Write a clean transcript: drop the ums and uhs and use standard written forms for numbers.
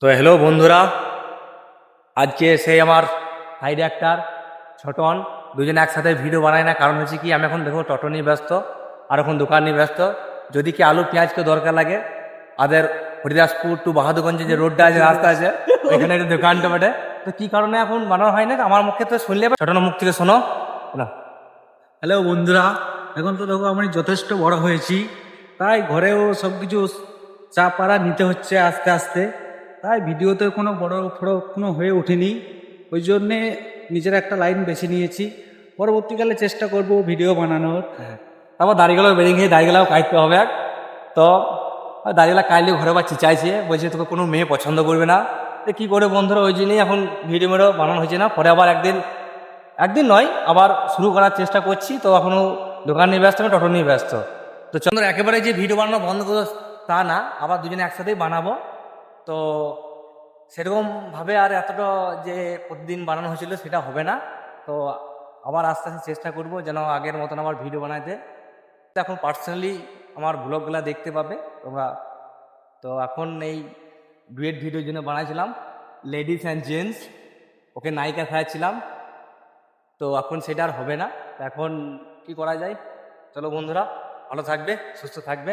তো হ্যালো বন্ধুরা, আজকে সেই আমার সাইড অ্যাক্টার ছোটন দুজনে একসাথে ভিডিও বানাই না, কারণ হচ্ছে কি আমি এখন দেখো টোটো নিয়ে ব্যস্ত আর এখন দোকান নিয়ে ব্যস্ত। যদি কি আলু পেঁয়াজ কেউ দরকার লাগে, আদের হরিদাসপুর টু বাহাদুরগঞ্জে যে রোডটা আছে, রাস্তা আছে, ওইখানে একটা দোকানটা বটে। তো কি কারণে এখন বানানো হয় না আমার মুখে তো শুনলে ছোটনের মুখ থেকে শোনো না। হ্যালো বন্ধুরা, এখন তো দেখো আমি যথেষ্ট বড় হয়েছি, তাই ঘরেও সব কিছু চাপ পাড়া নিতে হচ্ছে আস্তে আস্তে। তাই ভিডিওতে কোনো বড় ফড়ো কোনো হয়ে ওঠেনি, ওই জন্যে নিজের একটা লাইন বেছে নিয়েছি। পরবর্তীকালে চেষ্টা করব ভিডিও বানানোর। তারপর দাড়িগুলো বেরিয়ে গিয়ে দাড়িগুলাও কাটতে হবে। তো দাড়িগুলা কাটলে ঘরে বা চিচাইছে, বলছে তোকে কোনো মেয়ে পছন্দ করবে না। তো কী করে বন্ধুরা, ওই জন্যই এখন ভিডিও মেডিও বানানো হয়েছে না। পরে আবার একদিন নয়, আবার শুরু করার চেষ্টা করছি। তো এখনও দোকান নিয়ে ব্যস্ত, আমি টোটো নিয়ে ব্যস্ত। তো চন্দ্র একেবারে যে ভিডিও বানানো বন্ধ করবো তা না, আবার দুজনে একসাথেই বানাবো। তো সেরকমভাবে আর এতটা যে প্রতিদিন বানানো হয়েছিল সেটা হবে না। তো আবার আস্তে আস্তে চেষ্টা করব যেন আগের মতন আবার ভিডিও বানাতে। তো এখন পার্সোনালি আমার ব্লগগুলো দেখতে পাবে তোমরা। তো এখন এই ডুয়েট ভিডিওর জন্য বানাইছিলাম লেডিস অ্যান্ড জেন্টস, ওকে নায়িকা খাওয়াচ্ছিলাম। তো এখন সেটা আর হবে না। তো এখন কি করা যায়, চলো বন্ধুরা, ভালো থাকবে, সুস্থ থাকবে।